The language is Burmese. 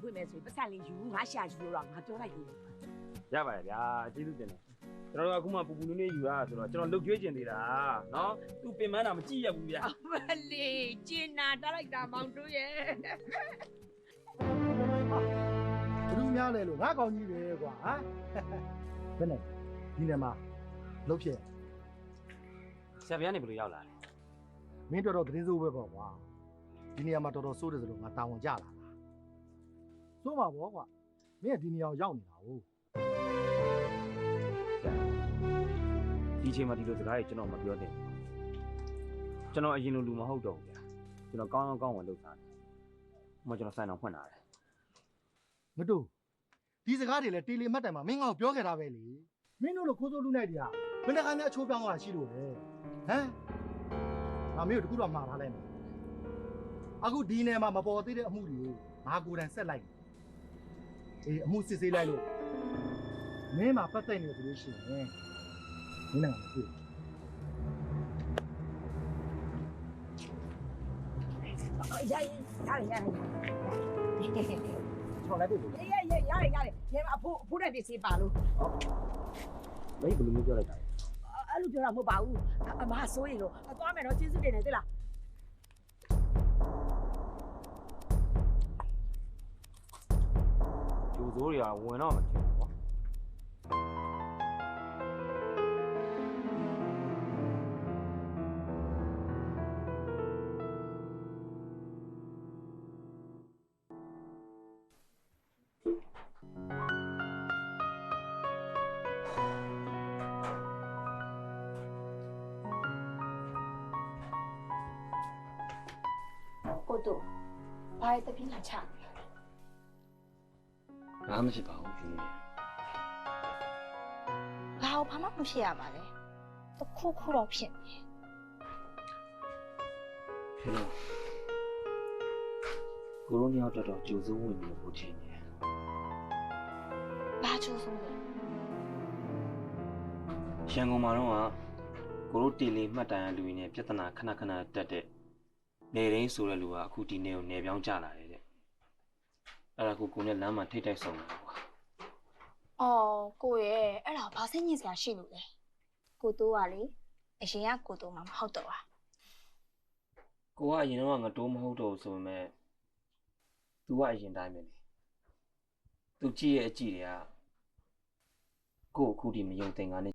ဖွင့်မယ်ဆိုရင်ပတ်စံလေးယူငါရှာယူလို့တော့ငါပြောလိုက်သေးတယ် ရပါတယ်ဗျာကျေးဇူးတင်တယ်ကျွန်တော်တို့အခုမှပူပူနွေးနွေးယူရဆိုတော့ကျွန်တော်လှုပ်ကြွေးကျင်သေးတာနော်သူပင်မန်းတာမကြည့်ရဘူးဗျာ မလေးကျင်နာတလိုက်တာမောင်တို့ရဲ့ ဘလူးများလဲလို့ငါကောင်းကြီးပဲကွာဟမ်ဘယ်နဲ့ဒီနေ့မှာလှုပ်ဖြစ် ဆရာဗျာနေဘယ်လိုရောက်လာလဲ မင်းတော်တော်သတင်းစိုးပဲပေါ့ကွာဒီနေရာမှာတော်တော်စိုးတယ်ဆိုလို့ငါတာဝန်ကြလာတာစိုးပါဘောကွာမင်းကဒီနေရာကိုရောက်နေတာဟုတ် ဒီအချိန်မှာဒီလိုစကားကြီးကျွန်တော်မပြောသင့်ဘူးကျွန်တော်အရင်လိုလူမဟုတ်တော့ဘူးဗျာကျွန်တော်ကောင်းကောင်းဝင်လှုပ်စားတယ်ဟိုကျွန်တော်ဆိုင်တော်ဖွင့်လာတယ် မတူဒီစကားတွေလည်းတေလီမှတ်တိုင်မှာမင်းငါ့ကိုပြောခဲ့တာပဲလေမင်းတို့လိုခိုးစိုးလူနိုင်တရားဘယ်နှခါများအချိုးပြောင်းသွားတာရှိလို့လဲဟမ်ငါမင်းတို့တခုတော့မှားထားလိုက်မယ်အခုဒီနေရာမှာမပေါ်သေးတဲ့အမှုတွေကိုငါကိုယ်တိုင်ဆက်လိုက်အေးအမှုစစ်ဆေးလိုက်လို့မင်းမှာပတ်သက်နေတယ်ဆိုလို့ရှိရင်မင်းနိုင်ငံမတွေ့ ရတယ်ထောက်လိုက်ပြီလို့ ရတယ်ရဲအဖိုးတဲ့ပစ္စည်းပါလို့ မင်းဘယ်လိုမျိုးပြောလိုက်တာလဲ အဲ့လိုပြောတာမဟုတ်ပါဘူးအမဆိုးရင်လို့သွားမယ်တော့ကျေးဇူးတင်တယ်သိလား ဂျိုစိုးတွေကဝင်တော့မထင်ဘူးကွာကိုတို့ဘာတပြင်းလာချလဲ ဘာမှဖြစ်ပါဘူးယူနေ ဘာလို့ဘာမှမဖြစ်ရပါလဲတခုခုတော့ဖြစ်နေ ဖြစ်လို့ကိုရိုနီယောက်တော်ကြိုးစိုးဝင်ပြီးလို့ချင်းနေ ဘာချိုးဆုံးလဲ ရန်ကုန်မှာတော့ကိုရိုတီလီမှတ်တိုင်ရလူရင်းနဲ့ပြဿနာခဏခဏတက်တဲ့နေရင်းဆိုတဲ့လူကအခုဒီနေကိုနေပြောင်းကျလာတယ်တဲ့အဲ့ဒါကိုနဲ့လမ်းမှာထိတ်တိုက်ဆုံးတယ်ကွာ အော်ကိုရဲ့အဲ့ဒါဘာစိတ်ညစ်စရာရှိလို့လဲကိုတို့ကလေအရင်ကကိုတို့မှမဟုတ်တော့ပါ ကိုကအရင်တော့ငတိုးမဟုတ်တော့ဘူးဆိုပေမဲ့ तू ကအရင်တိုင်းပဲလေ तू ကြည့်ရဲ့အကြည့်တွေကကိုအခုဒီမယုံသင်္ကာနဲ့